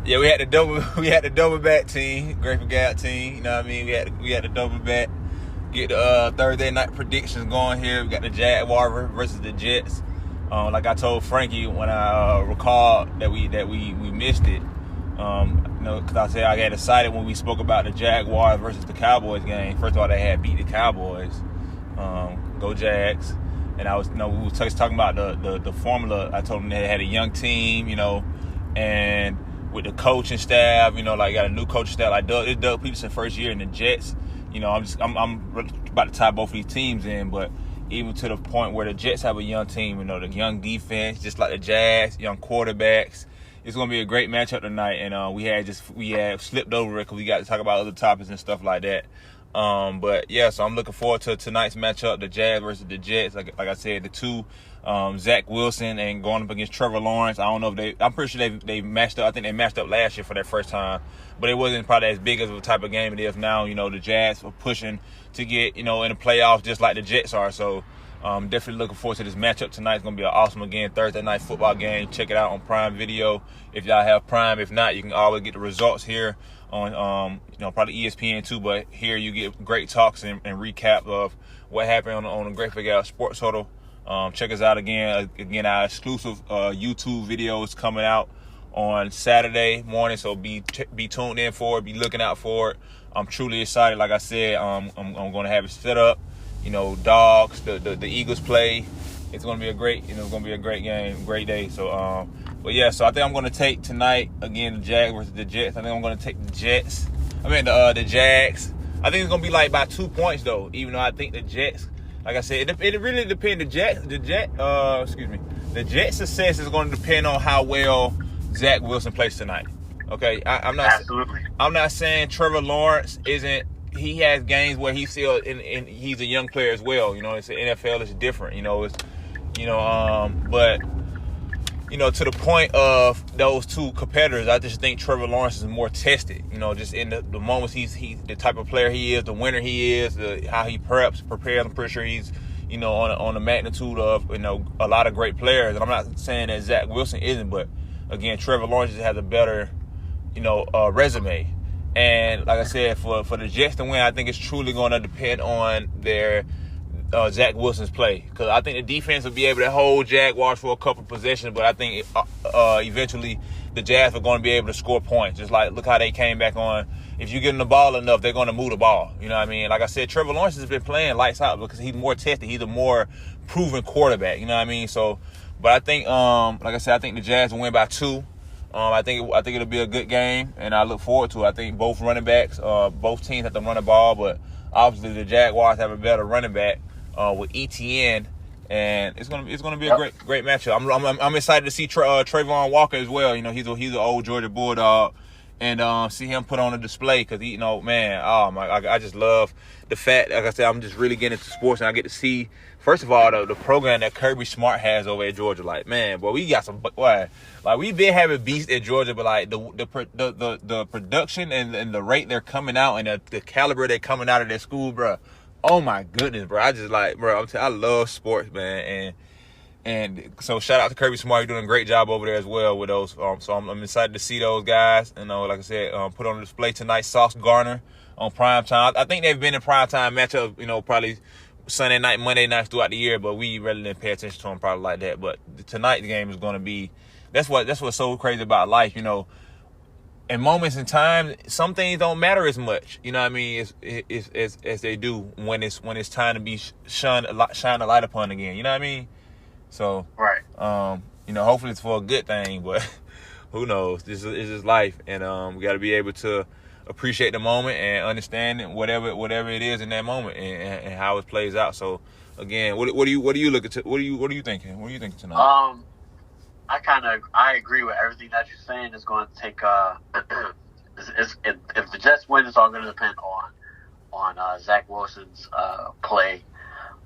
Yeah, we had the double back team, Grateful Gap team. You know what I mean? We had the double back. Get the Thursday night predictions going here. We got the Jaguars versus the Jets. Like I told Frankie when I recalled that we missed it. Because I said I got excited when we spoke about the Jaguars versus the Cowboys game. First of all, they had beat the Cowboys. Go Jags. And I was, we was talking about the formula. I told them they had a young team, and with the coaching staff, like got a new coaching staff. Like it's Doug Peterson first year in the Jets. I'm about to tie both of these teams in, but even to the point where the Jets have a young team, the young defense, just like the Jags, young quarterbacks. It's going to be a great matchup tonight, and we had slipped over it because we got to talk about other topics and stuff like that. But yeah, so I'm looking forward to tonight's matchup, the Jags versus the Jets. Like I said, the two, Zach Wilson and going up against Trevor Lawrence. I don't know if I'm pretty sure they matched up. I think they matched up last year for that first time, but it wasn't probably as big of a type of game it is now. The Jags are pushing to get, in the playoffs just like the Jets are. So, definitely looking forward to this matchup tonight. It's going to be an awesome, again, Thursday night football game. Check it out on Prime Video if y'all have Prime. If not, you can always get the results here on, probably ESPN too. But here you get great talks and recap of what happened on the Grateful Gap Sports Huddle. Check us out again. Again, our exclusive YouTube videos coming out on Saturday morning. So be tuned in for it. Be looking out for it. I'm truly excited. Like I said, I'm going to have it set up. Dogs, the Eagles play. It's going to be a great, great game, great day. So, but yeah, so I think I'm going to take tonight, again, the Jags versus the Jets. I think I'm going to take the Jags. I think it's going to be like by 2 points, though, even though I think the Jets, like I said, it really depends. The Jets' success is going to depend on how well Zach Wilson plays tonight. Okay, I'm not saying Trevor Lawrence isn't. He has games where he's still he's a young player as well. It's the NFL is different. But to the point of those two competitors, I just think Trevor Lawrence is more tested. Just in the moments he's the type of player he is, the winner he is, how he prepares. I'm pretty sure he's on the magnitude of a lot of great players. And I'm not saying that Zach Wilson isn't, but again, Trevor Lawrence just has a better resume. And like I said, for the Jets to win, I think it's truly going to depend on their Zach Wilson's play. Because I think the defense will be able to hold Jaguars for a couple possessions, but I think eventually the Jazz are going to be able to score points. Just like, look how they came back on. If you give them the ball enough, they're going to move the ball. You know what I mean? Like I said, Trevor Lawrence has been playing lights out because he's more tested. He's a more proven quarterback. You know what I mean? So, but I think, like I said, I think the Jazz will win by 2. I think it'll be a good game, and I look forward to it. I think both running backs, both teams have to run the ball, but obviously the Jaguars have a better running back with ETN, and it's gonna be a great matchup. I'm excited to see Trayvon Walker as well. He's an old Georgia Bulldog, and see him put on a display because I just love the fact. Like I said, I'm just really getting into sports, and I get to see. First of all, the program that Kirby Smart has over at Georgia, like, man, boy, we got some boy. Like, we've been having beasts at Georgia, but like the production and the rate they're coming out and the caliber they're coming out of their school, bro. Oh my goodness, bro. I just like, bro. I love sports, man, and so shout out to Kirby Smart. You're doing a great job over there as well with those. So I'm excited to see those guys. And like I said, put on display tonight. Sauce Gardner on prime time. I think they've been in prime time matchup. Probably Sunday night, Monday nights throughout the year, but we really didn't pay attention to them probably like that. But tonight the game is going to be. That's what's so crazy about life. In moments in time, some things don't matter as much. You know what I mean? As they do when it's time to be shine a light upon again. You know what I mean? So, right. Hopefully it's for a good thing, but who knows? This is life, and we got to be able to appreciate the moment and understand whatever it is in that moment and how it plays out. So, again, what are you looking to? What are you thinking? What are you thinking tonight? I agree with everything that you're saying. It's going to take if the Jets win, it's all going to depend on Zach Wilson's play.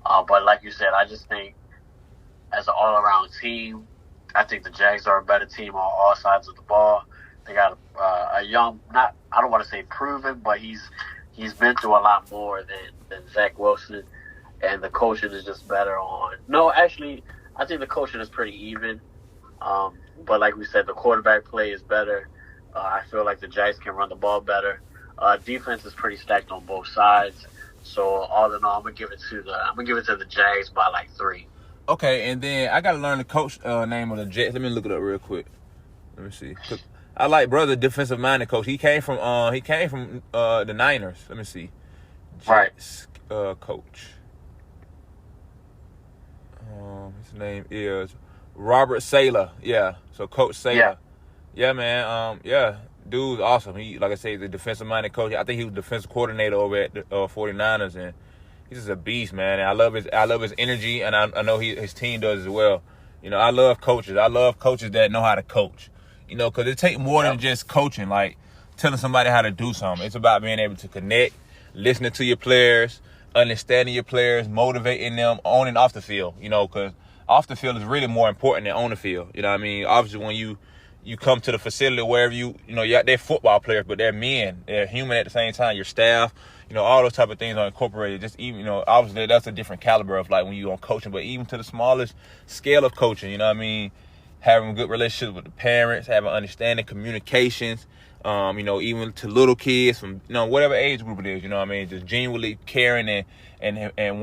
But like you said, I just think as an all-around team, I think the Jags are a better team on all sides of the ball. They got a young, I don't want to say proven, but he's been through a lot more than Zach Wilson, and the coaching is just better on. No, actually, I think the coaching is pretty even. But like we said, the quarterback play is better. I feel like the Jags can run the ball better. Defense is pretty stacked on both sides. So all in all, I'm gonna give it to the Jags by like 3. Okay, and then I gotta learn the coach name of the Jets. Let me look it up real quick. Let me see. I like brother defensive minded coach. He came from the Niners. Let me see. Jets coach. His name is Robert Saleh. Yeah. So Coach Saleh. Yeah, man. Yeah. Dude's awesome. He, like I say, the defensive minded coach. I think he was defensive coordinator over at the 49ers, and he's just a beast, man. And I love his energy, and I know his team does as well. You know, I love coaches. I love coaches that know how to coach. You know, because it takes more than just coaching, like telling somebody how to do something. It's about being able to connect, listening to your players, understanding your players, motivating them on and off the field. You know, because off the field is really more important than on the field. You know what I mean? Obviously, when you come to the facility, wherever they're football players, but they're men. They're human at the same time. Your staff, all those type of things are incorporated. Just even, obviously that's a different caliber of like when you're on coaching, but even to the smallest scale of coaching, you know what I mean? Having good relationships with the parents, having understanding communications, even to little kids from, whatever age group it is, you know what I mean? Just genuinely caring and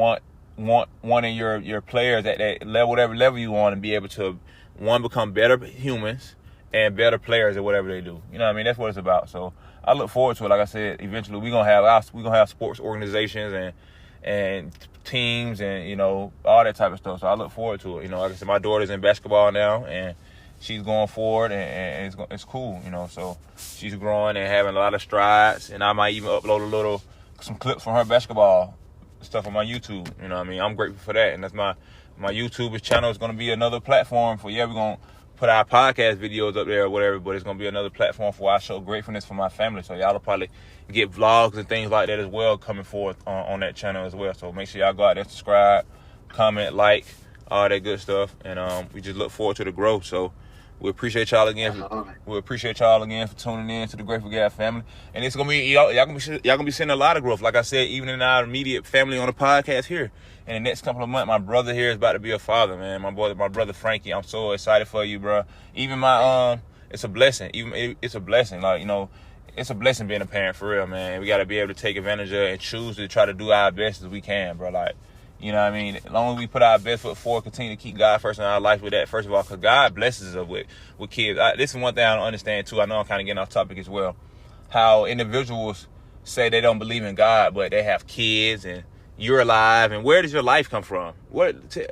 wanting your players at that level, whatever level you want, and be able to, one, become better humans and better players at whatever they do. You know what I mean? That's what it's about. So I look forward to it. Like I said, eventually we're gonna have sports organizations and teams and all that type of stuff. So I look forward to it. Like I said, my daughter's in basketball now and she's going forward and it's cool. So she's growing and having a lot of strides. And I might even upload some clips from her basketball stuff on my YouTube. You know what I mean? I'm grateful for that. And that's my YouTube channel is gonna be another platform for we're gonna put our podcast videos up there or whatever, but it's going to be another platform for where I show gratefulness for my family. So y'all will probably get vlogs and things like that as well coming forth on that channel as well. So make sure y'all go out there, subscribe, comment, like, all that good stuff. And we just look forward to the growth. So we appreciate y'all again. We appreciate y'all again for tuning in to the Grateful Gab family. And it's going to be, y'all gonna be seeing a lot of growth. Like I said, even in our immediate family on the podcast here. In the next couple of months, my brother here is about to be a father, man. My brother Frankie. I'm so excited for you, bro. Even it's a blessing. It's a blessing. Like, it's a blessing being a parent for real, man. We got to be able to take advantage of it and choose to try to do our best as we can, bro. Like, you know what I mean? As long as we put our best foot forward, continue to keep God first in our life with that, first of all, because God blesses us with kids. This is one thing I don't understand, too. I know I'm kind of getting off topic as well. How individuals say they don't believe in God, but they have kids and you're alive, and where does your life come from?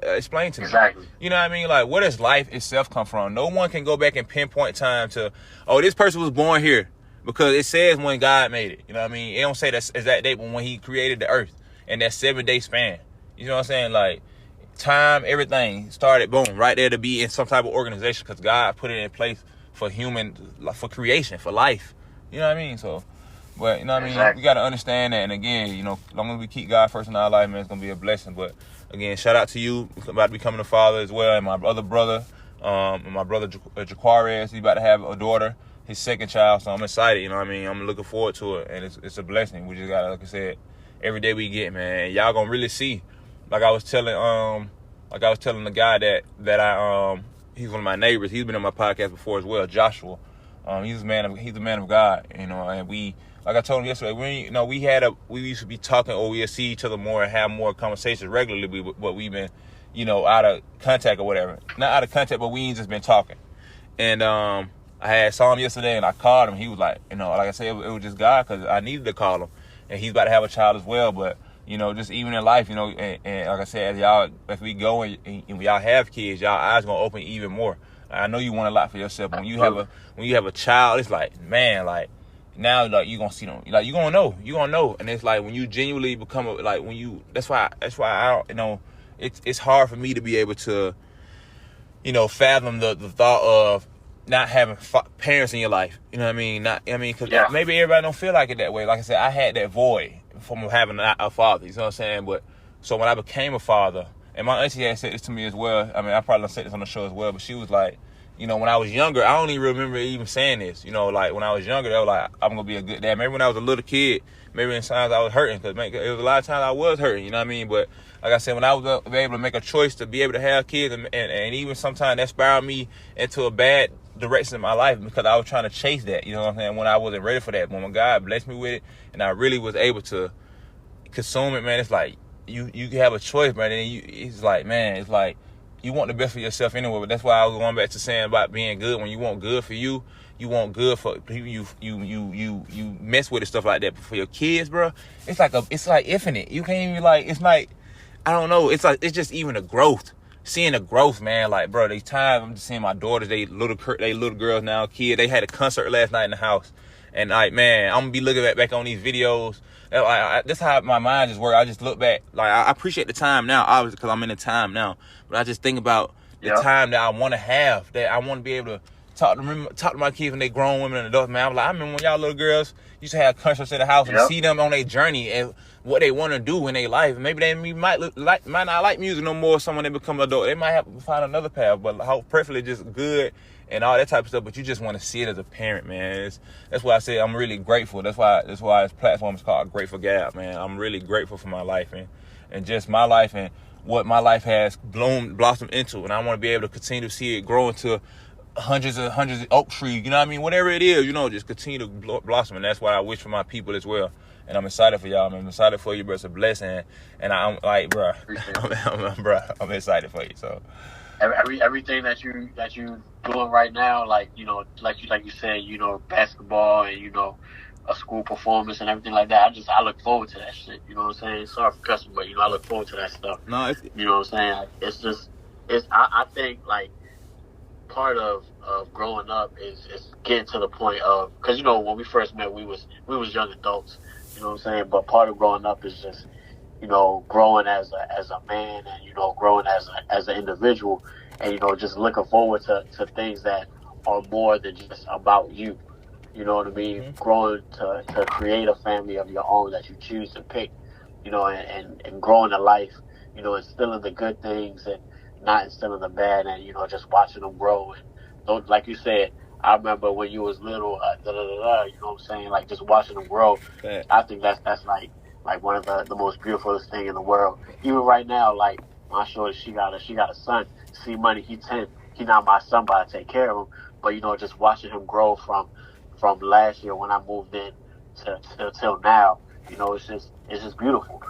Explain to me. Exactly. You know what I mean? Like, where does life itself come from? No one can go back and pinpoint time to, this person was born here, because it says when God made it. You know what I mean? It don't say that exact date, but when he created the earth in that 7-day span. You know what I'm saying? Like, time, everything started, boom, right there to be in some type of organization, because God put it in place for creation, for life. You know what I mean? So, but, you know what I mean? Exactly. We got to understand that. And again, as long as we keep God first in our life, man, it's going to be a blessing. But again, shout out to you about becoming a father as well. And my other brother, Jaquarius, he's about to have a daughter, his second child. So I'm excited, you know what I mean? I'm looking forward to it. And it's a blessing. We just got to, like I said, every day we get, man. Y'all going to really see. Like I was telling the guy that he's one of my neighbors. He's been on my podcast before as well, Joshua. He's a man of God, and we, like I told him yesterday, we used to be talking, or we'd see each other more and have more conversations regularly, but we've been, out of contact or whatever. Not out of contact, but we ain't just been talking. And I saw him yesterday, and I called him. He was like, like I said, it was just God, because I needed to call him. And he's about to have a child as well, but just even in life, and like I said, as we go and y'all have kids, y'all eyes gonna open even more. I know you want a lot for yourself. When you have a child, it's like, man, like now, like you gonna see them, like you gonna know, and it's like when you genuinely become that's why I don't, it's hard for me to be able to, fathom the thought of not having parents in your life. You know what I mean? Because maybe everybody don't feel like it that way. Like I said, I had that void from having a father. You know what I'm saying? But so when I became a father, and my auntie had said this to me as well. I mean, I probably said this on the show as well, but she was like, when I was younger, I don't even remember even saying this. Like when I was younger, they were like, I'm going to be a good dad. Maybe when I was a little kid, maybe in times I was hurting, because it was a lot of times I was hurting, you know what I mean? But like I said, when I was able to make a choice to be able to have kids, and even sometimes that spiraled me into a bad direction in my life because I was trying to chase that. You know what I'm saying? When I wasn't ready for that, when God blessed me with it, and I really was able to consume it, man. It's like you have a choice, man. And it's like, man, it's like you want the best for yourself anyway. But that's why I was going back to saying about being good. When you want good for you, you want good for you. You mess with it, stuff like that. But for your kids, bro, it's like infinite. You can't even like. It's like, I don't know. It's like, it's just even a growth. Seeing the growth, man. Like, bro, they tired. I'm just seeing my daughters. They little girls now, kid. They had a concert last night in the house, and like, man, I'm gonna be looking back on these videos. That's how my mind just works. I just look back. Like, I appreciate the time now, obviously, because I'm in the time now. But I just think about the time that I want to have. That I want to be able to talk to my kids when they grown women and adults. Man, I remember when y'all little girls used to have concerts in the house and see them on their journey and what they want to do in their life. Maybe they might not like music no more. Someone they become adult, they might have to find another path. But how perfectly just good and all that type of stuff. But you just want to see it as a parent, man. That's why I say I'm really grateful. That's why this platform is called Grateful Gab, man. I'm really grateful for my life and just my life and what my life has blossomed into. And I want to be able to continue to see it grow into hundreds of oak trees, you know what I mean? Whatever it is, just continue to blossom. And that's what I wish for my people as well. And I'm excited for y'all, man. I'm excited for you, bro. It's a blessing. And I'm like, bro, I'm excited for you. So everything that you doing right now, like you said, basketball and a school performance and everything like that. I look forward to that shit. You know what I'm saying? Sorry for cussing, but I look forward to that stuff. No, you know what I'm saying? I think like part of growing up is getting to the point of, because when we first met we was young adults, you know what I'm saying, but part of growing up is just growing as a man and growing as an individual and just looking forward to things that are more than just about you. You know what I mean? Mm-hmm. Growing to create a family of your own that you choose to pick, and growing a life, instilling the good things and not instilling the bad, and just watching them grow. And so, like you said, I remember when you was little, you know what I'm saying, like just watching them grow. Yeah. I think that's like one of the most beautiful thing in the world. Even right now, like my shorty, she got a son. See, money, he 10. He not my son, but I take care of him. But just watching him grow from last year when I moved in till now, it's just beautiful.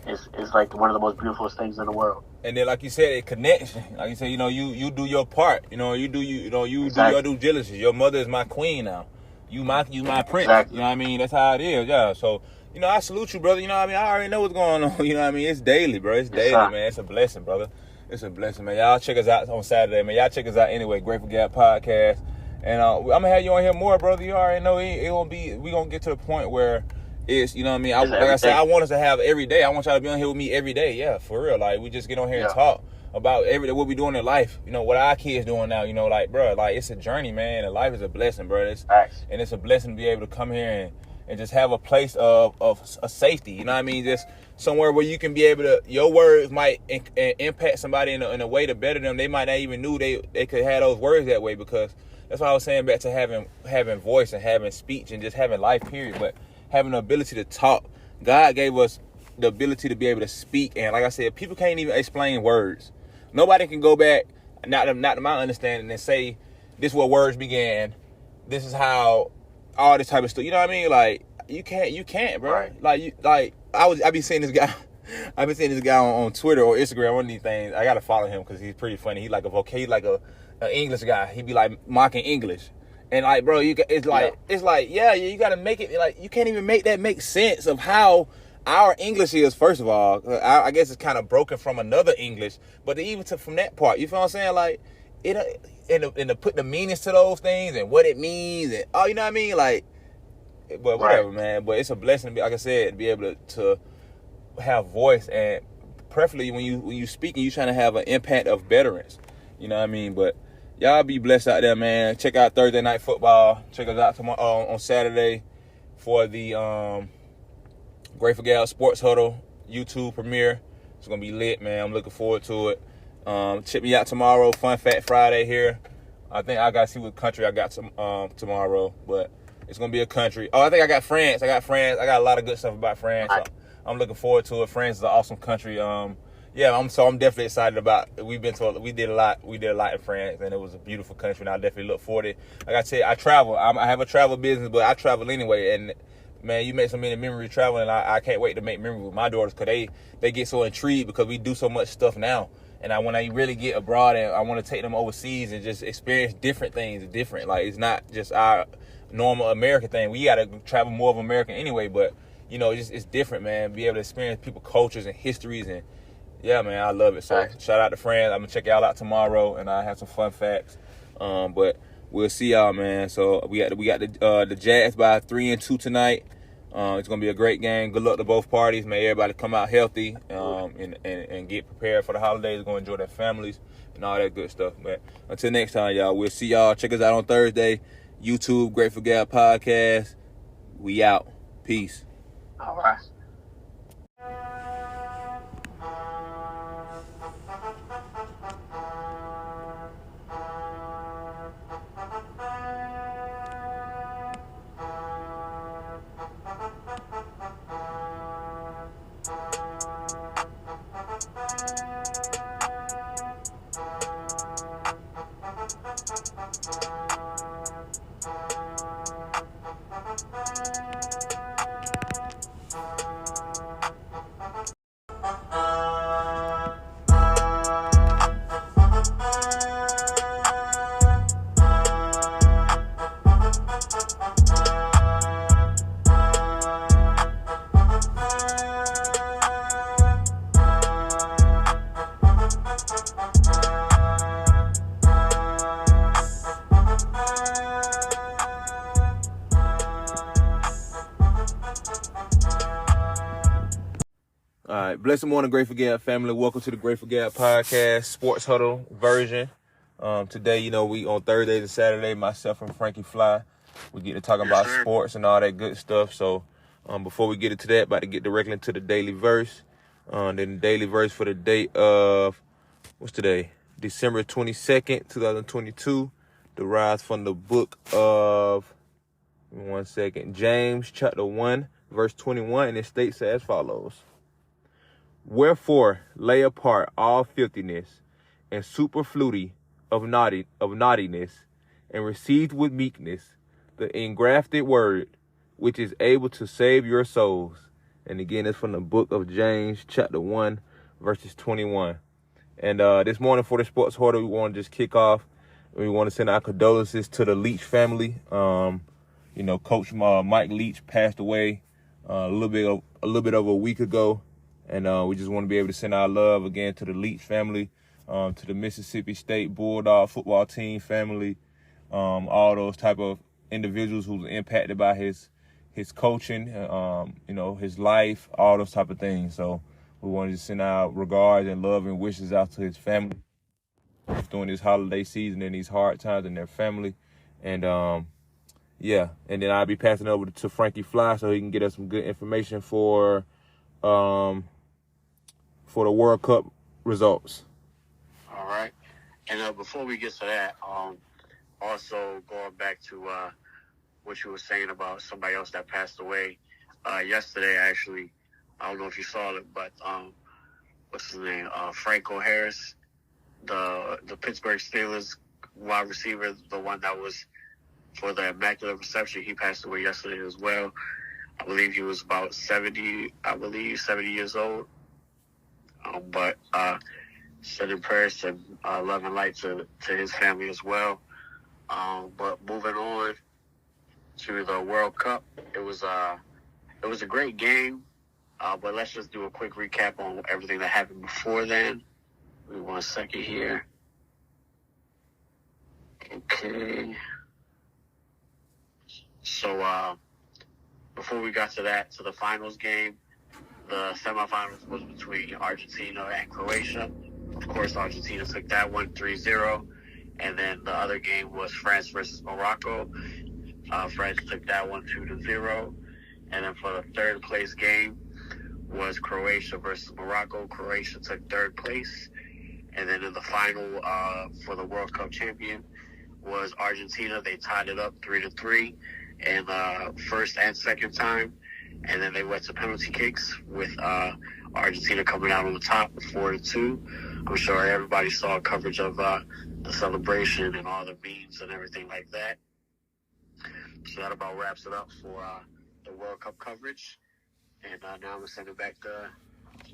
It's like one of the most beautiful things in the world. And then, like you said, it connects. Like you said, you do your part. You do your due diligence. Your mother is my queen now. You my prince. Exactly. You know what I mean? That's how it is. Yeah. So, I salute you, brother. You know what I mean? I already know what's going on. You know what I mean? It's daily, bro. It's daily, man. It's a blessing, brother. It's a blessing, man. Y'all check us out on Saturday, man. Y'all check us out anyway. Grateful Gap Podcast. And I'm gonna have you on here more, brother. You already know we gonna get to the point where it's, you know what I mean? Like I said, I want us to have every day. I want y'all to be on here with me every day. Yeah, for real. Like, we just get on here and talk about what we doing in life. What our kids doing now. Like, bro, like, it's a journey, man. And life is a blessing, bro. And it's a blessing to be able to come here and just have a place of a safety. You know what I mean? Just somewhere where you can be able to, your words might impact somebody in a way to better them. They might not even knew they could have those words that way, because that's why I was saying back to having voice and having speech and just having life, period. But having the ability to talk. God gave us the ability to be able to speak. And like I said, people can't even explain words. Nobody can go back, not to my understanding, and say, this is where words began. This is how all this type of stuff. You know what I mean? Like, you can't, bro. Right. I be seeing this guy. I've been seeing this guy on Twitter or Instagram, one of these things. I gotta follow him because he's pretty funny. He's like an English guy. He be like mocking English. And like, bro, you gotta make it, like, you can't even make that make sense of how our English is, first of all. I guess it's kind of broken from another English, but even from that part, you feel what I'm saying? Like, and to put the meanings to those things and what it means and, oh, you know what I mean? Like, but whatever, man. But it's a blessing to be, like I said, to be able to have voice, and preferably when you speaking, you trying to have an impact of betterance. You know what I mean? But y'all be blessed out there, man. Check out Thursday Night Football. Check us out tomorrow on Saturday for the Grateful Gal Sports Huddle YouTube premiere. It's gonna be lit, man. I'm looking forward to it. Check me out tomorrow. Fun Fact Friday here. I think I gotta see what country I got tomorrow, but it's gonna be a country. Oh, I think I got France. I got a lot of good stuff about France. So I'm looking forward to it. France is an awesome country. yeah, I'm definitely excited about. We did a lot in France, and it was a beautiful country, and I definitely look forward to it. Like I said, I travel. I have a travel business, but I travel anyway, and man, you make so many memories traveling. I can't wait to make memories with my daughters because they get so intrigued because we do so much stuff now. And when I really get abroad and I want to take them overseas and just experience different things, like it's not just our normal American thing. We got to travel more of American anyway, but it's different, man. Be able to experience people's cultures and histories, and yeah, man, I love it. So shout out to France. I'm gonna check y'all out tomorrow, and I have some fun facts. But we'll see y'all, man. So we got the Jazz by 3-2 tonight. It's gonna be a great game. Good luck to both parties. May everybody come out healthy and get prepared for the holidays. Go enjoy their families and all that good stuff. But until next time, y'all. We'll see y'all. Check us out on Thursday. YouTube, Grateful Gab Podcast. We out. Peace. All right. All right, blessed morning, Grateful Gab family. Welcome to the Grateful Gab Podcast, Sports Huddle version. Today, we on Thursdays and Saturday, myself and Frankie Fly, we get to talk about sports and all that good stuff. So, before we get into that, about to get directly into the daily verse. Then the daily verse for the date of, what's today? December 22nd, 2022, derives from the book of, James chapter 1, verse 21, and it states as follows. Wherefore lay apart all filthiness and superfluity of naughtiness, and receive with meekness the engrafted word, which is able to save your souls. And again, it's from the book of James, chapter 1, verses 21. And this morning for the Sports Huddle, we want to just kick off. We want to send our condolences to the Leach family. Coach Mike Leach passed away a little bit over a week ago. And we just want to be able to send our love again to the Leach family, to the Mississippi State Bulldog football team family, all those type of individuals who were impacted by his coaching, his life, all those type of things. So we wanted to send our regards and love and wishes out to his family during this holiday season and these hard times in their family. And and then I'll be passing over to Frankie Fly so he can get us some good information for the World Cup results. All right. And before we get to that, also going back to what you were saying about somebody else that passed away yesterday, actually, I don't know if you saw it, but what's his name? Franco Harris, the Pittsburgh Steelers wide receiver, the one that was for the Immaculate Reception, he passed away yesterday as well. I believe he was about 70 years old. But sending prayers to love and light to his family as well. But moving on to the World Cup, it was a great game. But let's just do a quick recap on everything that happened before then. Give me 1 second here. Okay. So before we got to the finals game, the semifinals was between Argentina and Croatia. Of course, Argentina took that one 3-0. And then the other game was France versus Morocco. France took that one 2-0. And then for the third place game was Croatia versus Morocco. Croatia took third place. And then in the final for the World Cup champion was Argentina. They tied it up 3-3. And first and second time. and then they went to penalty kicks with Argentina coming out on the top 4-2. I'm sure everybody saw coverage of the celebration and all the memes and everything like that. So that about wraps it up for the World Cup coverage. And now I'm going to send it back to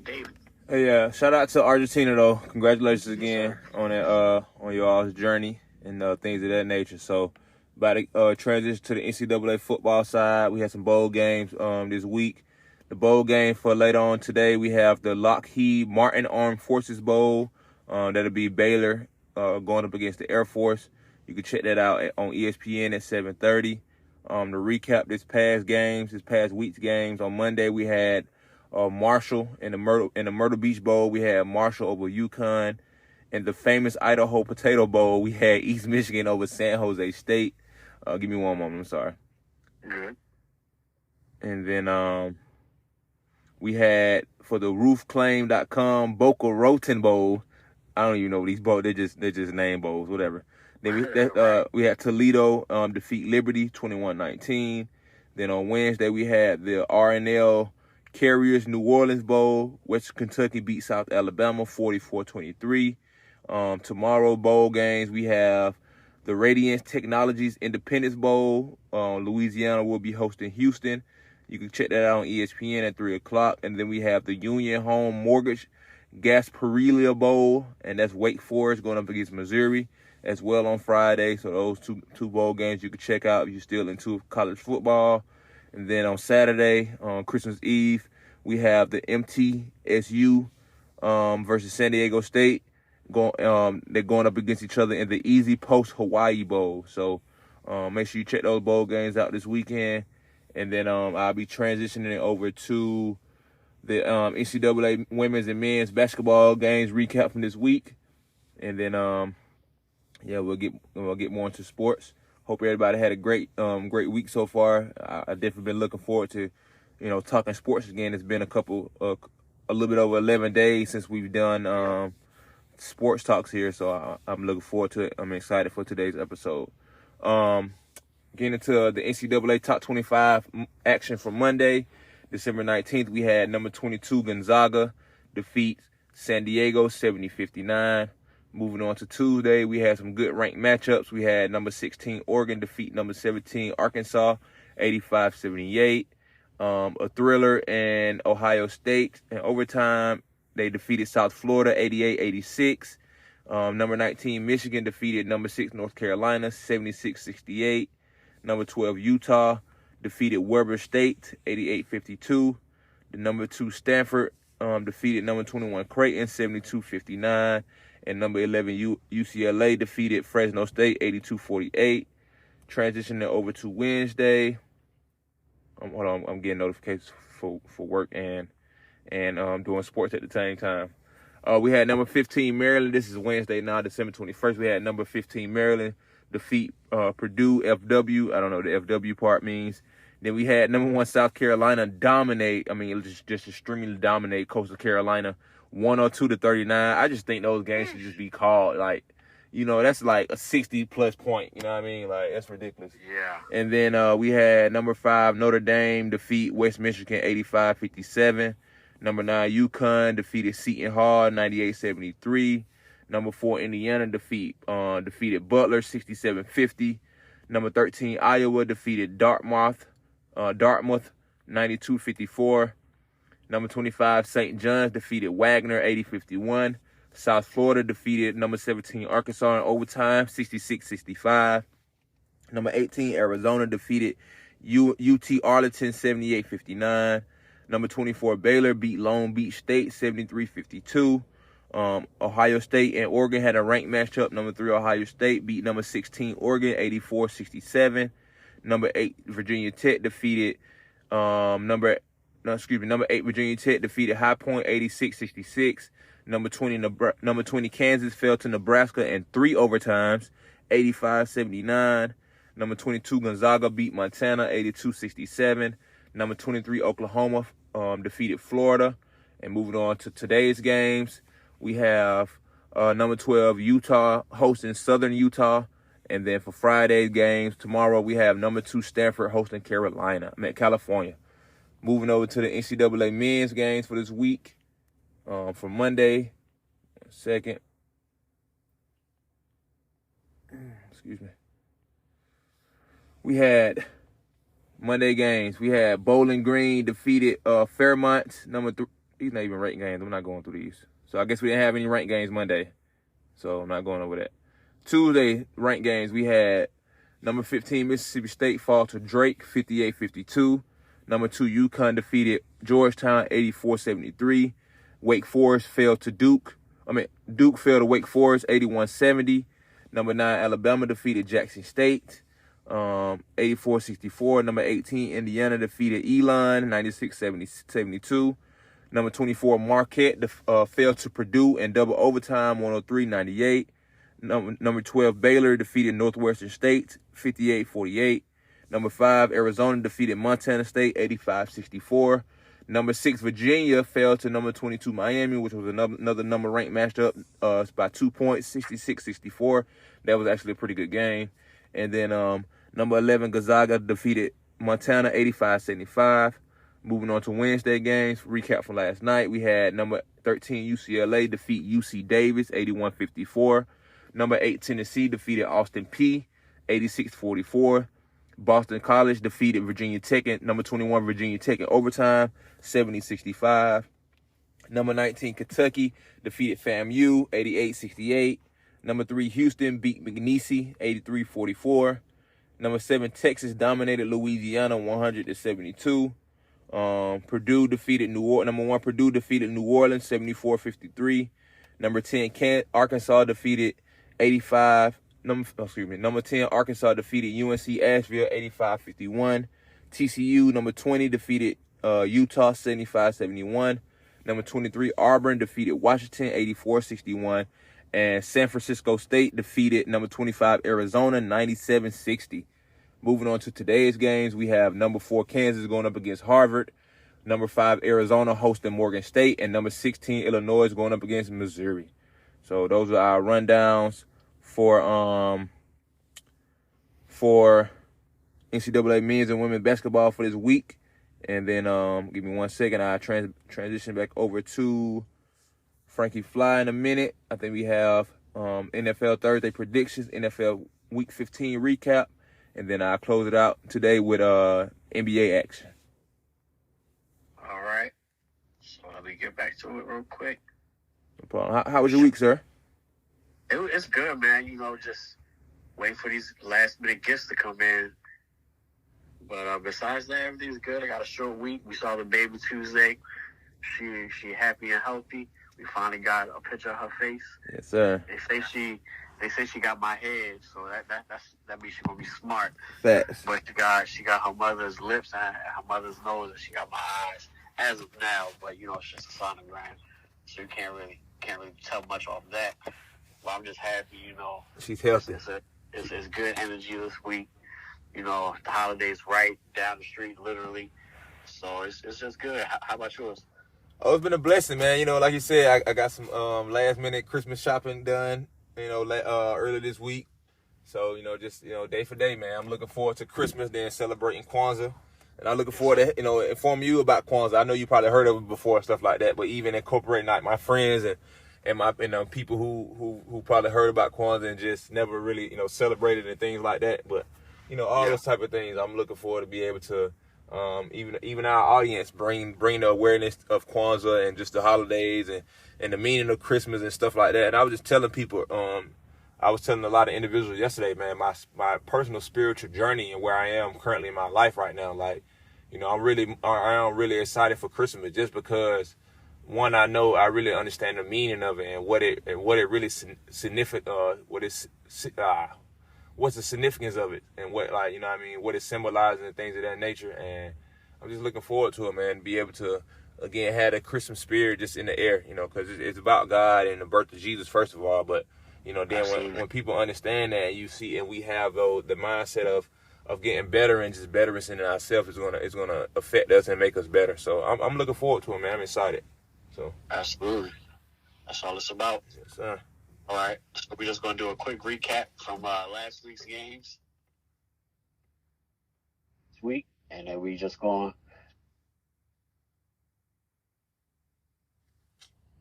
David. Hey, yeah, shout out to Argentina though. Congratulations again on that on your all's journey and things of that nature. So, about to transition to the NCAA football side. We had some bowl games this week. The bowl game for later on today, we have the Lockheed Martin Armed Forces Bowl. That'll be Baylor going up against the Air Force. You can check that out on ESPN at 7:30. To recap this past week's games, on Monday we had Marshall in the Myrtle Beach Bowl. We had Marshall over UConn. In the famous Idaho Potato Bowl, we had East Michigan over San Jose State. Give me one moment. I'm sorry. Mm-hmm. And then we had for the roofclaim.com Boca Raton Bowl. I don't even know what these bowls. They're just name bowls, whatever. Then we had Toledo defeat Liberty 21-19. Then on Wednesday we had the RNL Carriers New Orleans Bowl. West Kentucky beat South Alabama 44-23. Tomorrow bowl games, we have the Radiance Technologies Independence Bowl. Louisiana will be hosting Houston. You can check that out on ESPN at 3 o'clock. And then we have the Union Home Mortgage Gasparilla Bowl, and that's Wake Forest going up against Missouri as well on Friday. So those two bowl games you can check out if you're still into college football. And then on Saturday, on Christmas Eve, we have the MTSU versus San Diego State. They're going up against each other in the Easy Post Hawaii Bowl. So make sure you check those bowl games out this weekend. And then I'll be transitioning over to the NCAA women's and men's basketball games recap from this week. And then we'll get more into sports. Hope everybody had a great week so far. I definitely been looking forward to, talking sports again. It's been a little bit over 11 days since we've done sports talks here, so I'm looking forward to it. I'm excited for today's episode. Getting into the NCAA Top 25 action for Monday, December 19th, we had number 22 Gonzaga defeat San Diego 70-59. Moving on to Tuesday, we had some good ranked matchups. We had number 16 Oregon defeat number 17 Arkansas 85-78. A thriller in Ohio State in overtime. They defeated South Florida 88-86. Number 19 Michigan defeated number 6 North Carolina 76-68. Number 12 Utah defeated Weber State 88-52. The number 2 Stanford defeated number 21 Creighton 72-59. And number 11 UCLA defeated Fresno State 82-48. Transitioning over to Wednesday. Hold on, I'm getting notifications for work and doing sports at the same time. We had number 15 Maryland. This is Wednesday now, December 21st. We had number 15 Maryland defeat Purdue FW. I don't know what the FW part means. Then we had number 1 South Carolina dominate. Just extremely dominate Coastal Carolina 102-39. I just think those games should just be called that's like a 60+ point. You know what I mean? Like, that's ridiculous. Yeah. And then we had number 5 Notre Dame defeat West Michigan 85-57. Number 9 UConn defeated Seton Hall 98-73. Number 4 Indiana defeated Butler 67-50. Number 13 Iowa defeated Dartmouth 92-54. Number 25 St. John's defeated Wagner 80-51. South Florida defeated number 17 Arkansas in overtime 66-65. Number 18 Arizona defeated UT Arlington 78-59. Number 24 Baylor beat Long Beach State 73-52. Ohio State and Oregon had a ranked matchup. Number 3 Ohio State beat number 16 Oregon 84-67. Number 8 Virginia Tech defeated number 8 Virginia Tech defeated High Point 86-66. Number 20 Kansas fell to Nebraska in 3 overtimes 85-79. Number 22 Gonzaga beat Montana 82-67. Number 23 Oklahoma defeated Florida. And moving on to today's games, we have number 12 Utah hosting Southern Utah. And then for Friday's games, tomorrow we have number 2 Stanford hosting California. Moving over to the NCAA men's games for this week. For Monday, 2nd. Excuse me. We had Monday games. We had Bowling Green defeated Fairmont, number 3. These not even ranked games. I'm not going through these. So I guess we didn't have any ranked games Monday. So I'm not going over that. Tuesday ranked games, we had number 15 Mississippi State fall to Drake 58-52. Number 2 UConn defeated Georgetown 84-73. Wake Forest fell to Duke. Duke fell to Wake Forest 81-70. Number 9 Alabama defeated Jackson State 84-64. Number 18 Indiana defeated Elon 96-72. Number 24 Marquette fell to Purdue in double overtime 103-98. Number 12 Baylor defeated Northwestern State 58-48. Number 5 Arizona defeated Montana State 85-64. Number 6 Virginia fell to number 22 Miami, which was another number ranked matchup by 2 points, 66-64. That was actually a pretty good game. And then number 11 Gonzaga defeated Montana 85-75. Moving on to Wednesday games, recap from last night, we had number 13 UCLA defeat UC Davis 81-54. Number 8 Tennessee defeated Austin Peay 86-44. Boston College defeated Virginia Tech in number 21 Virginia Tech in overtime 70-65. Number 19 Kentucky defeated FAMU 88-68. Number 3 Houston beat McNeese 83-44. Number 7 Texas dominated Louisiana 100-72. Purdue defeated number 1 Purdue defeated New Orleans 74-53. Number 10 Arkansas defeated Number 10 Arkansas defeated UNC Asheville 85-51. TCU number 20 defeated Utah 75-71. Number 23 Auburn defeated Washington 84-61. And San Francisco State defeated number 25 Arizona 97-60. Moving on to today's games, we have number 4 Kansas going up against Harvard. Number 5 Arizona hosting Morgan State. And number 16 Illinois going up against Missouri. So those are our rundowns for NCAA men's and women's basketball for this week. And then give me 1 second. I'll transition back over to Frankie Fly in a minute. I think we have NFL Thursday predictions, NFL Week 15 recap, and then I'll close it out today with NBA action. All right. So let me get back to it real quick. No problem. How was your week, sir? It's good, man. Just waiting for these last-minute gifts to come in. But besides that, everything's good. I got a short week. We saw the baby Tuesday. She happy and healthy. We finally got a picture of her face. Yes, sir. They say she got my head, so that means she's gonna be smart. Facts. But she got her mother's lips and her mother's nose, and she got my eyes as of now. But it's just a sonogram, so you can't really tell much off that. But I'm just happy, She's healthy. It's good energy this week. The holiday's right down the street, literally. So it's just good. How about yours? Oh, it's been a blessing, man. Like you said, I got some last-minute Christmas shopping done, early this week. So, just, day for day, man. I'm looking forward to Christmas, then celebrating Kwanzaa. And I'm looking forward to, inform you about Kwanzaa. I know you probably heard of it before and stuff like that, but even incorporating like my friends and my people who probably heard about Kwanzaa and just never really, celebrated and things like that. But, all those type of things, I'm looking forward to be able to, even our audience bring the awareness of Kwanzaa and just the holidays and the meaning of Christmas and stuff like that. And I was just telling people, I was telling a lot of individuals yesterday, man, my personal spiritual journey and where I am currently in my life right now. Like, I am really excited for Christmas just because, one, I know I really understand the meaning of it and what it really significant, what's the significance of it and what, what it symbolizes and things of that nature. And I'm just looking forward to it, man, be able to, again, have that Christmas spirit just in the air, because it's about God and the birth of Jesus, first of all. But, then when people understand that, you see, and we have the mindset of getting better and just betterance in ourselves is gonna affect us and make us better. So I'm looking forward to it, man. I'm excited. So absolutely, that's all it's about. Yes, sir. All right, so we're just gonna do a quick recap from last week's games this week, and then we just going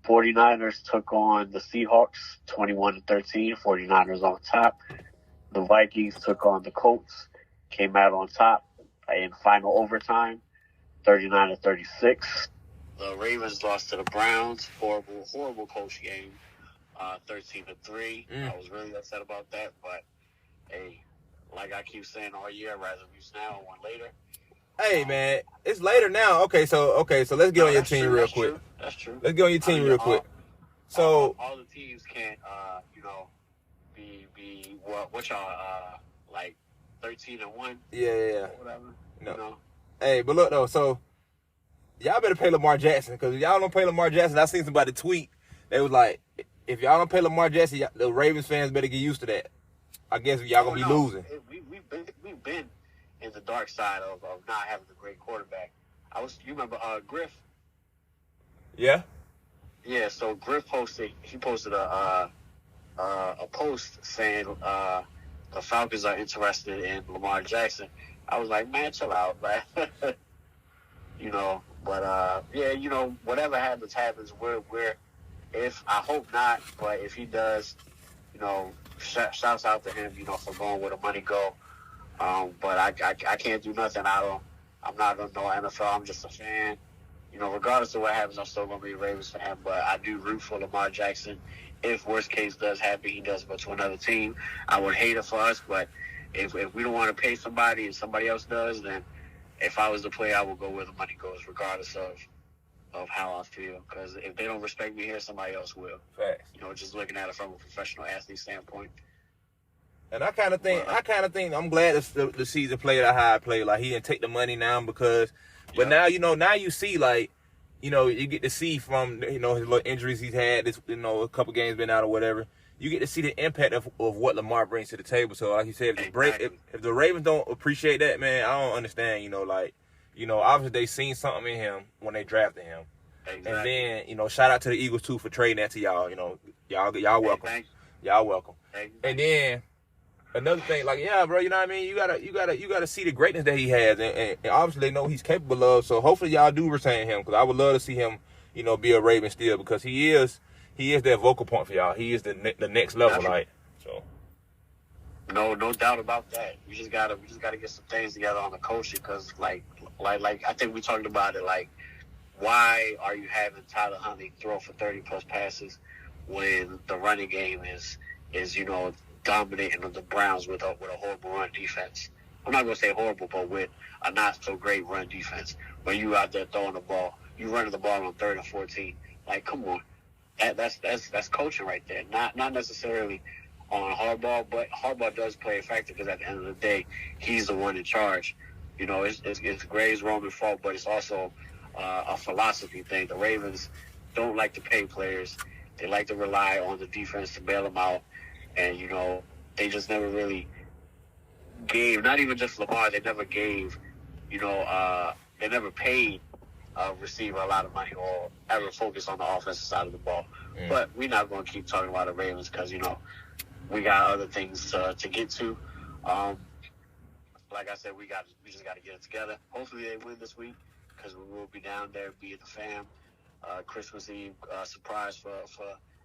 49ers took on the Seahawks 21-13. 49ers on top. The Vikings took on the Colts, came out on top in final overtime, 39-36. The Ravens lost to the Browns. Horrible coach game, 13-3. I was really upset about that, but hey, like I keep saying all year, I'd rather lose now or one later. Hey man, it's later now. Okay, so let's get on your team real quick. That's true. Let's get on your team real quick. So all the teams can't, be what y'all like 13-1. Yeah. Or whatever. No. You know? Hey, but look though, so y'all better pay Lamar Jackson, because if y'all don't pay Lamar Jackson, I seen somebody tweet. They was like, if y'all don't pay Lamar Jackson, the Ravens fans better get used to that. I guess y'all gonna be losing. We've been in the dark side of not having a great quarterback. You remember Griff? Yeah. Yeah. So Griff posted a post saying the Falcons are interested in Lamar Jackson. I was like, man, chill out, man. But whatever happens. If I hope not, but if he does, shouts out to him, for going where the money go. But I can't do nothing. I'm not gonna know NFL. I'm just a fan. Regardless of what happens, I'm still gonna be a Ravens fan. But I do root for Lamar Jackson. If worst case does happen, he does go to another team. I would hate it for us, but if we don't want to pay somebody and somebody else does, then if I was the player, I would go where the money goes, regardless of how I feel. Because if they don't respect me here, somebody else will. Facts. Just looking at it from a professional athlete standpoint. And I kind of think I'm glad the season played out how it played. Like, he didn't take the money now because, but now you see, like, you get to see from his little injuries he's had. This a couple games been out or whatever. You get to see the impact of what Lamar brings to the table. So like you said, if the Ravens don't appreciate that, man, I don't understand. Obviously they seen something in him when they drafted him. Exactly. And then shout out to the Eagles too for trading that to y'all. Y'all welcome. Y'all welcome. And then another thing, like, yeah, bro, you know what I mean? You gotta see the greatness that he has, and obviously they know he's capable of. So hopefully y'all do retain him, because I would love to see him, be a Raven still, because he is that vocal point for y'all. He is the next level, like, so. No doubt about that. We just gotta get some things together on the coaching, because like I think we talked about it. Like, why are you having Tyler Huntley throw for 30+ passes when the running game is dominating the Browns with a horrible run defense? I'm not gonna say horrible, but with a not so great run defense. When you out there throwing the ball, you running the ball on 3rd and 14. Like, come on, that's coaching right there. Not necessarily on Harbaugh, but Harbaugh does play a factor, because at the end of the day, he's the one in charge. It's Gray's Roman fault, but it's also a philosophy thing. The Ravens don't like to pay players. They like to rely on the defense to bail them out. And, they just never really gave, not even just Lamar, they never gave, they never paid a receiver a lot of money or ever focused on the offensive side of the ball. But we're not going to keep talking about the Ravens because, we got other things to get to. Like I said, we just got to get it together. Hopefully they win this week, because we will be down there, be at the fam. Christmas Eve surprise for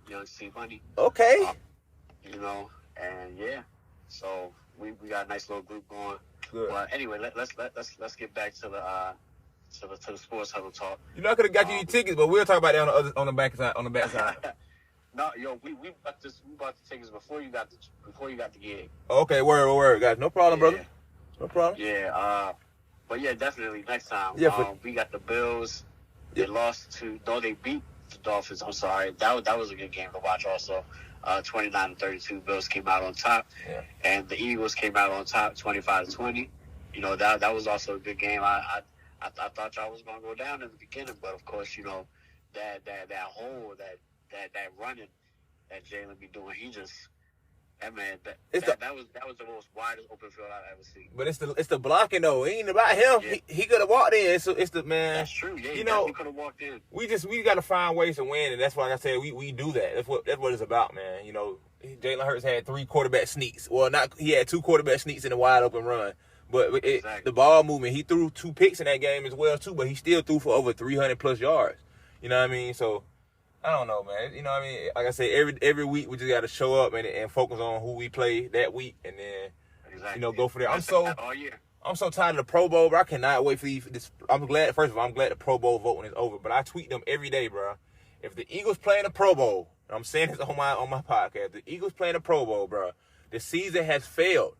Young C Money. Okay. And yeah, so we got a nice little group going. Good. But anyway, let's get back to the sports huddle talk. I could have got you your tickets, but we'll talk about that on the back side. No, we bought the tickets before you got the gig. Okay, word, guys. No problem, brother. No problem. Yeah. But yeah, definitely next time. Yeah. We got the Bills. Yeah. They beat the Dolphins. I'm sorry. That was a good game to watch also. 29-32, Bills came out on top. Yeah. And the Eagles came out on top 25-20. That was also a good game. I thought y'all was gonna go down in the beginning, but of course, that hole, that running that Jalen be doing, he just, that was the most widest open field I've ever seen. But it's the blocking though. It ain't about him. Yeah. He could have walked in. So it's the man. That's true. Yeah, he could have walked in. We got to find ways to win, and that's why I said we do that. That's what it's about, man. Jalen Hurts had 3 quarterback sneaks. Well, he had 2 quarterback sneaks in a wide open run. But the ball movement, he threw 2 picks in that game as well too. But he still threw for over 300+ yards. You know what I mean? So I don't know, man. You know what I mean? Like I said, every week we just got to show up and focus on who we play that week, and then go for that. I'm so tired of the Pro Bowl, bro. I cannot wait for this. First of all, I'm glad the Pro Bowl voting is over, but I tweet them every day, bro. If the Eagles play in the Pro Bowl, I'm saying this on my podcast, the Eagles play in the Pro Bowl, bro, the season has failed.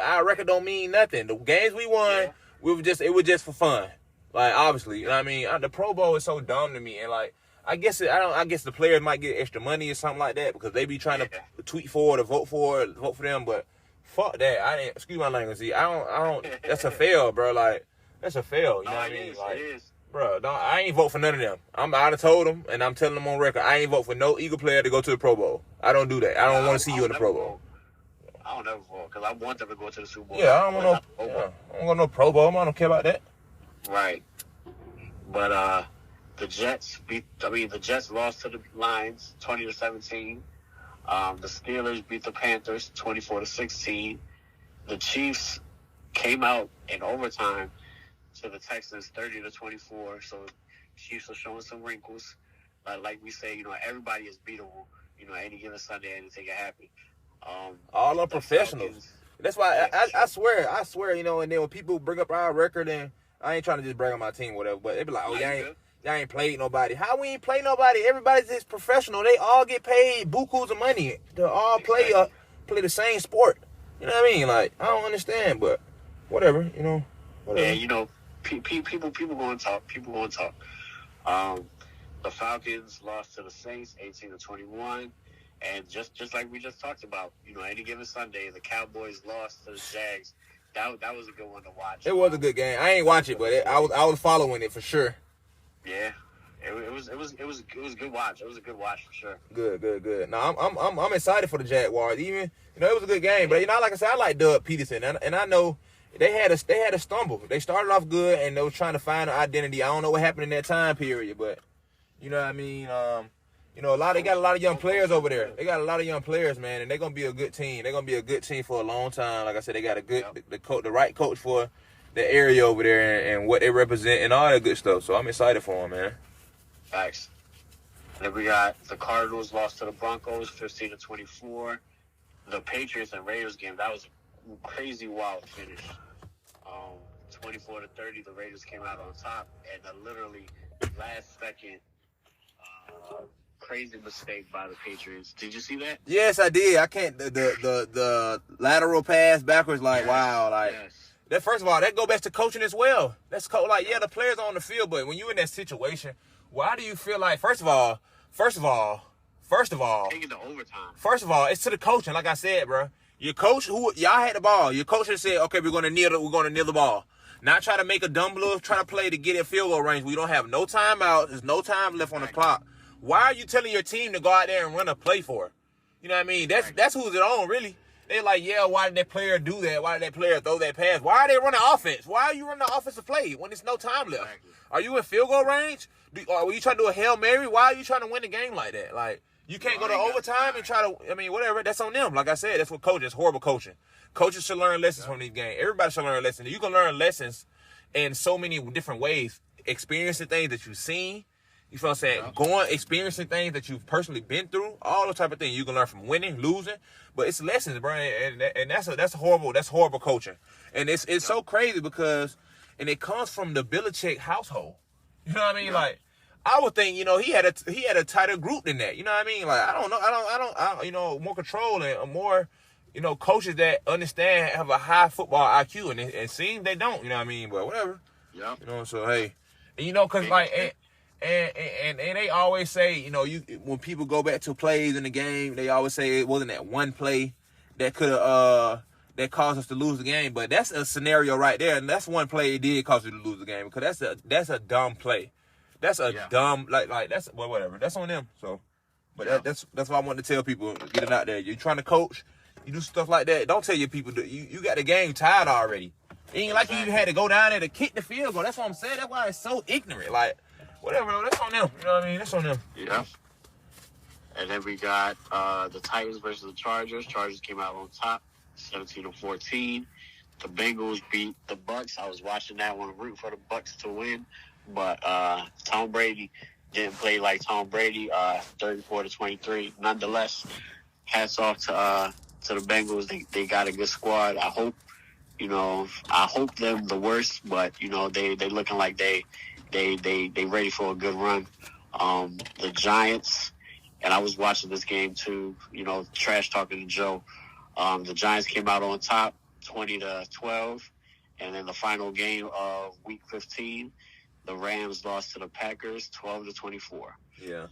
Our record don't mean nothing. The games we won, it was just for fun. Like, obviously, you know what I mean? The Pro Bowl is so dumb to me, and like, I guess the players might get extra money or something like that because they be trying to tweet for it or vote for them, but fuck that. Excuse my language. See, I don't. That's a fail, bro. Like, that's a fail. You know what I mean? Like, it is. Bro, I ain't vote for none of them. I done told them, and I'm telling them on record, I ain't vote for no Eagle player to go to the Pro Bowl. I don't do that. I don't want to see you in the Pro Bowl. I don't ever vote because I want them to go to the Super Bowl. Yeah, I don't want no Pro Bowl. I don't care about that. Right. But the Jets lost to the Lions 20-17. The Steelers beat the Panthers 24-16. The Chiefs came out in overtime to the Texans 30-24. So Chiefs are showing some wrinkles. Like we say, everybody is beatable. Any given Sunday, anything can happen. All are professionals. That's why I swear, and then when people bring up our record, and I ain't trying to just brag on my team, whatever, but they be like, y'all ain't played nobody. How we ain't play nobody? Everybody's just professional. They all get paid bukus of money to all play the same sport. You know what I mean? Like, I don't understand, but whatever, whatever. Yeah, people going to talk. People going to talk. The Falcons lost to the Saints 18-21. And just like we just talked about, any given Sunday, the Cowboys lost to the Jags. That was a good one to watch. It was a good game. I ain't watch it, but I was following it for sure. Yeah, it was a good watch. It was a good watch for sure. Good. Now I'm excited for the Jaguars. Even it was a good game, but like I said, I like Doug Peterson, and I know they had a stumble. They started off good, and they was trying to find an identity. I don't know what happened in that time period, but you know what I mean. They got a lot of young players over there. They got a lot of young players, man, and they're gonna be a good team. They're gonna be a good team for a long time. Like I said, they got the right coach for the area over there and what they represent and all that good stuff. So I'm excited for them, man. Thanks. Then we got the Cardinals lost to the Broncos 15-24. The Patriots and Raiders game, that was a crazy wild finish. 24-30, the Raiders came out on top, and literally last second. Crazy mistake by the Patriots. Did you see that? Yes, I did. I can't the lateral pass backwards. Wow, that. First of all, that go back to coaching as well. That's the players are on the field, but when you in that situation, why do you feel like first of all, taking the overtime. First of all, it's to the coaching. Like I said, bro, your coach y'all had the ball. Your coach said, okay, we're gonna kneel the ball. Not try to make a dumb little try to play to get in field goal range. We don't have no timeout. There's no time left on the clock. Why are you telling your team to go out there and run a play for it? You know what I mean? That's who's it on, really. They're like, yeah, why did that player do that? Why did that player throw that pass? Why are they running offense? Why are you running the offensive play when there's no time left? Exactly. Are you in field goal range? Are you trying to do a Hail Mary? Why are you trying to win the game like that? Like, you can't go to overtime and try to, whatever. That's on them. Like I said, that's what coaches, it's horrible coaching. Coaches should learn lessons from these games. Everybody should learn lessons. You can learn lessons in so many different ways. Experiencing things that you've seen. You feel what I'm saying? Experiencing things that you've personally been through, all those type of things. You can learn from winning, losing, but it's lessons, bro. And that's horrible coaching. And it's so crazy because it comes from the Belichick household. You know what I mean? Like, I would think, he had a tighter group than that. You know what I mean? Like, I don't know, more control and more, coaches that understand, have a high football IQ, and it seems they don't. You know what I mean? But whatever. Yeah. So hey, and, because like. And they always say, when people go back to plays in the game, they always say it wasn't that one play that could have that caused us to lose the game. But that's a scenario right there, and that's one play it did cause you to lose the game because that's a dumb play. That's a dumb that's whatever. That's on them. So, but that's what I want to tell people. Get it out there. You're trying to coach, you do stuff like that. Don't tell your people you got the game tied already. It ain't like you even had to go down there to kick the field goal. That's what I'm saying. That's why it's so ignorant. Like. Whatever, that's on them. You know what I mean? That's on them. Yeah. And then we got the Titans versus the Chargers. Chargers came out on top, 17-14. The Bengals beat the Bucks. I was watching that one, rooting for the Bucks to win. But Tom Brady didn't play like Tom Brady, 34-23. Nonetheless, hats off to the Bengals. They got a good squad. I hope them the worst, but they looking like they ready for a good run. The Giants, and I was watching this game too. Trash talking to Joe. The Giants came out on top, 20-12, and then the final game of Week 15, the Rams lost to the Packers, 12-24. Yeah.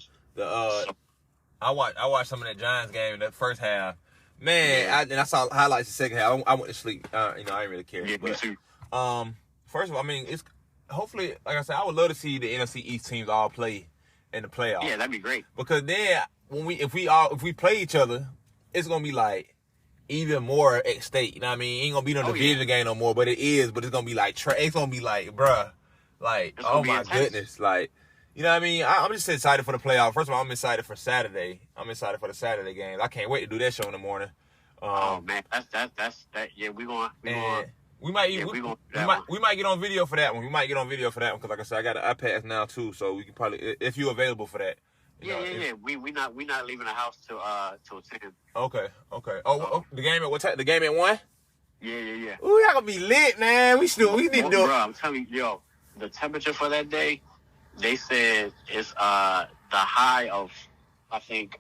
I watched some of that Giants game in the first half. Man, Yeah. I saw highlights the second half. I went to sleep. I didn't really care. Yeah, me but, too. First of all, I mean, it's hopefully, like I said, I would love to see the NFC East teams all play in the playoffs. Yeah, that'd be great. Because then if we play each other, it's gonna be like even more at stake. You know what I mean? It ain't gonna be no division game no more, but it is. But it's gonna be like it's gonna be like, bruh, like oh my goodness, like. You know what I mean? I'm just excited for the playoff. First of all, I'm excited for Saturday. I'm excited for the Saturday games. I can't wait to do that show in the morning. Oh man, that's yeah. We might get on video for that one. We might get on video for that one because, like I said, I got an iPad now too, so we can probably if you're available for that. Yeah. We not leaving the house till 10. Okay. Oh, the game at what time? The game at 1? Yeah. Ooh, y'all gonna be lit, man. We need to do it. Bro, I'm telling you, the temperature for that day. They said it's the high of, I think,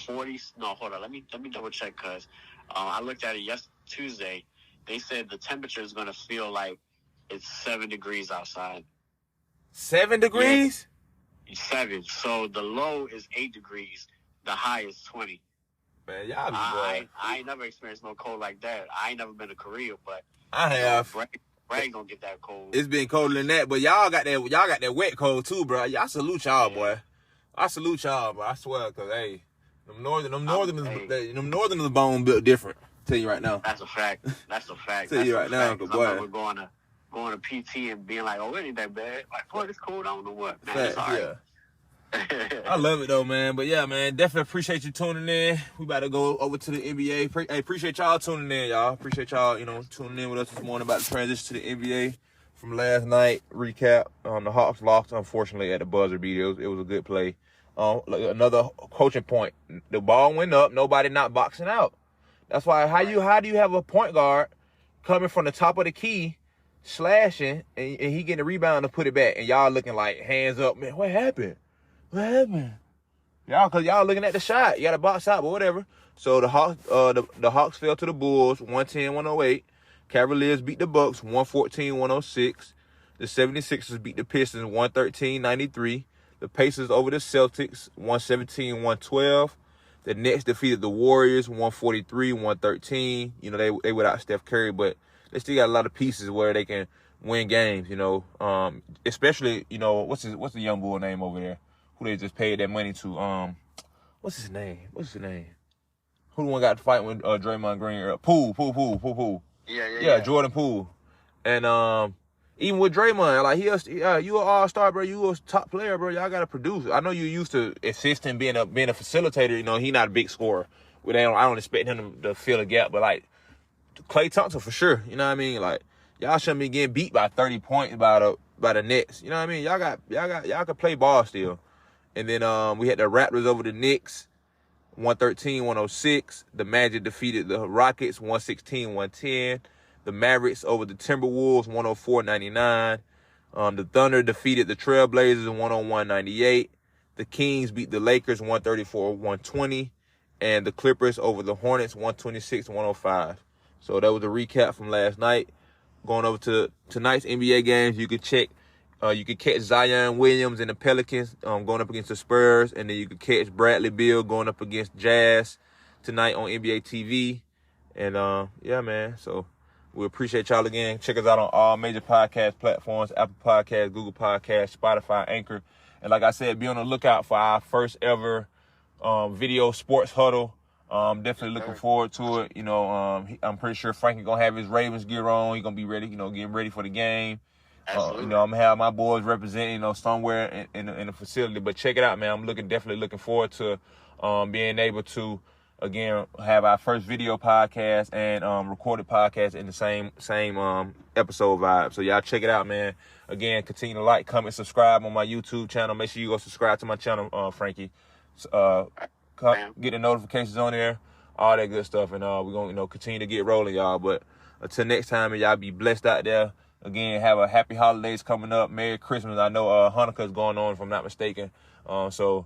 40. No, hold on. Let me double check because I looked at it Tuesday. They said the temperature is going to feel like it's 7 degrees outside. 7 degrees? Yeah, 7. So the low is 8 degrees. The high is 20. Man, y'all be boy. I ain't never experienced no cold like that. I ain't never been to Korea, but I have. Brad gonna get that cold. It's been colder than that, but y'all got that wet cold too, bro. I salute y'all, boy. I salute y'all, bro. I swear, cause hey, them northerners bone built different. Tell you right now. That's a fact. Tell you right now, cause boy. I remember going to PT and being like, oh, it ain't that bad. Like, boy, it's cold. I don't know what. Man, it's all right. Yeah. I love it though, man. But yeah, man, definitely appreciate you tuning in. We about to go over to the NBA. Appreciate y'all tuning in, y'all. Appreciate y'all, tuning in with us this morning about the transition to the NBA from last night. Recap. The Hawks lost, unfortunately, at the buzzer beater. It was a good play. Another coaching point. The ball went up. Nobody not boxing out. That's why. How do you have a point guard coming from the top of the key, slashing, and he getting a rebound to put it back, and y'all looking like hands up, man? What happened? Y'all, cause y'all looking at the shot. You got to box out, but whatever. So the Hawks fell to the Bulls, 110-108. Cavaliers beat the Bucks, 114-106. The 76ers beat the Pistons, 113-93. The Pacers over the Celtics, 117-112. The Nets defeated the Warriors, 143-113. They without Steph Curry, but they still got a lot of pieces where they can win games. Especially what's the young boy name over there? Who they just paid that money to? What's his name? Who the one got to fight with Draymond Green? Poole. Yeah, Jordan Poole. And even with Draymond, like you an all-star, bro. You a top player, bro. Y'all gotta produce. I know you used to assisting, being a facilitator. He not a big scorer. I don't expect him to fill a gap, but like Klay Thompson for sure. You know what I mean? Like y'all shouldn't be getting beat by 30 points by the Nets. You know what I mean? Y'all can play ball still. And then we had the Raptors over the Knicks, 113-106. The Magic defeated the Rockets, 116-110. The Mavericks over the Timberwolves, 104-99. The Thunder defeated the Trailblazers, 101-98. The Kings beat the Lakers, 134-120. And the Clippers over the Hornets, 126-105. So that was a recap from last night. Going over to tonight's NBA games, you can check. You could catch Zion Williams and the Pelicans going up against the Spurs. And then you could catch Bradley Beal going up against Jazz tonight on NBA TV. And, yeah, man. So we appreciate y'all again. Check us out on all major podcast platforms, Apple Podcasts, Google Podcasts, Spotify, Anchor. And like I said, be on the lookout for our first ever video sports huddle. Definitely looking forward to it. I'm pretty sure Frankie going to have his Ravens gear on. He's going to be ready, getting ready for the game. I'm gonna have my boys representing, somewhere in the facility. But check it out, man. I'm definitely looking forward to being able to again, have our first video podcast and recorded podcast in the same episode vibe. So y'all check it out, man. Again, continue to like, comment, subscribe on my YouTube channel. Make sure you go subscribe to my channel, Frankie. Get the notifications on there, all that good stuff, and we're gonna continue to get rolling, y'all. But until next time, and y'all be blessed out there. Again, have a happy holidays coming up. Merry Christmas. I know Hanukkah is going on, if I'm not mistaken. So,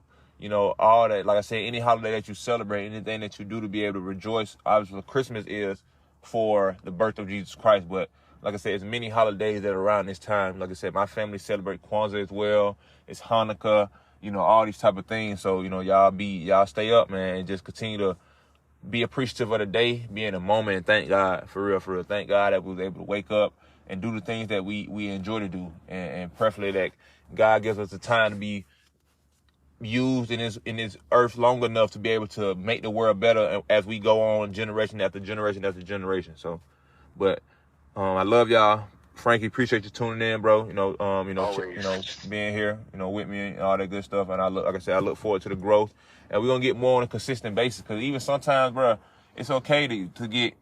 all that, like I said, any holiday that you celebrate, anything that you do to be able to rejoice. Obviously, Christmas is for the birth of Jesus Christ. But like I said, it's many holidays that are around this time. Like I said, my family celebrate Kwanzaa as well. It's Hanukkah, all these type of things. So, y'all stay up, man, and just continue to be appreciative of the day, be in the moment, and thank God, for real. Thank God that we was able to wake up and do the things that we enjoy to do, and preferably that God gives us the time to be used in this earth long enough to be able to make the world better as we go on generation after generation after generation. So, but I love y'all. Frankie, appreciate you tuning in, bro. Being here, with me and all that good stuff. And like I said, I look forward to the growth, and we're gonna get more on a consistent basis. Because even sometimes, bro, it's okay to get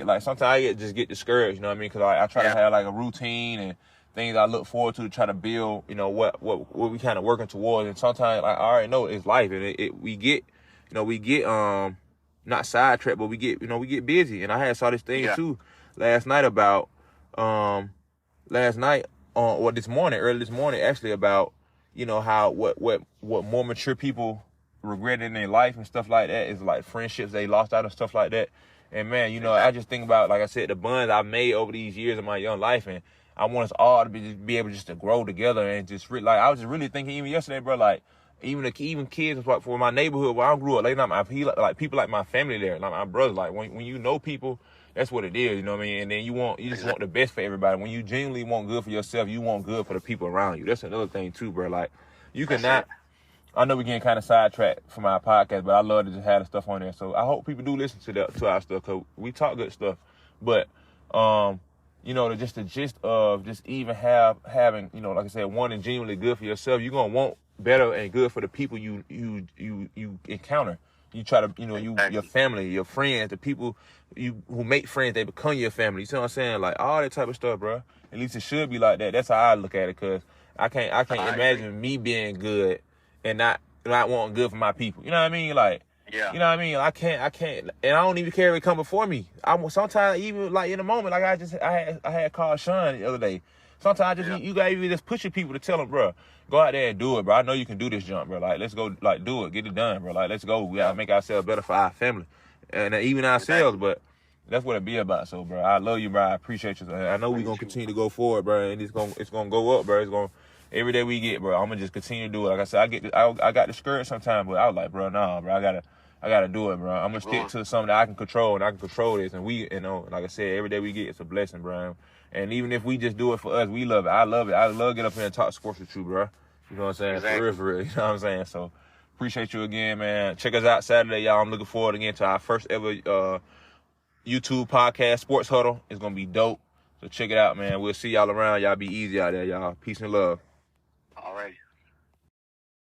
like, sometimes I just get discouraged. You know what I mean? Because I try to have like a routine and things I look forward to try to build. What we kind of working towards. And sometimes, like, I already know it's life, and we get not sidetracked, but we get busy. And I had saw this thing too last night about early this morning actually, about how what more mature people regret in their life and stuff like that is like friendships they lost out and stuff like that. And man, I just think about, like I said, the bonds I've made over these years of my young life, and I want us all to be able just to grow together. And just like, I was just really thinking even yesterday, bro, like even kids like for my neighborhood where I grew up, like people like my family there, like my brothers, like when you know people, that's what it is, you know what I mean? And then you just want the best for everybody. When you genuinely want good for yourself, you want good for the people around you. That's another thing too, bro. Like, you cannot. I know we're getting kind of sidetracked from our podcast, but I love to just have the stuff on there. So I hope people do listen to our stuff, because we talk good stuff. But the gist of just even having, like I said, wanting genuinely good for yourself, you're gonna want better and good for the people you encounter. You try to, your family, your friends, the people who make friends, they become your family. You see what I'm saying? Like, all that type of stuff, bro. At least it should be like that. That's how I look at it, because I can't imagine me being good and not wanting good for my people. You know what I mean? Like, you know what I mean? I can't, and I don't even care if it come before me. Sometimes even like in the moment, like I had called Sean the other day. Sometimes you gotta even just push your people to tell them, bro, go out there and do it, bro. I know you can do this jump, bro. Like, let's go, like, do it, get it done, bro. Like, let's go. We gotta make ourselves better for our family and even ourselves. But that's what it be about. So, bro, I love you, bro. I appreciate you. I know we're gonna continue to go forward, bro, and it's gonna go up, bro. Every day we get, bro, I'm gonna just continue to do it. Like I said, I got discouraged sometimes, but I was like, bro, nah, bro, I gotta do it, bro. I'm gonna stick to something that I can control, and I can control this. And we, like I said, every day we get, it's a blessing, bro. And even if we just do it for us, we love it. I love it. I love getting up here and talk sports with you, bro. You know what I'm saying? Exactly. For real. You know what I'm saying? So appreciate you again, man. Check us out Saturday, y'all. I'm looking forward again to our first ever YouTube podcast, Sports Huddle. It's gonna be dope. So check it out, man. We'll see y'all around. Y'all be easy out there, y'all. Peace and love. All right.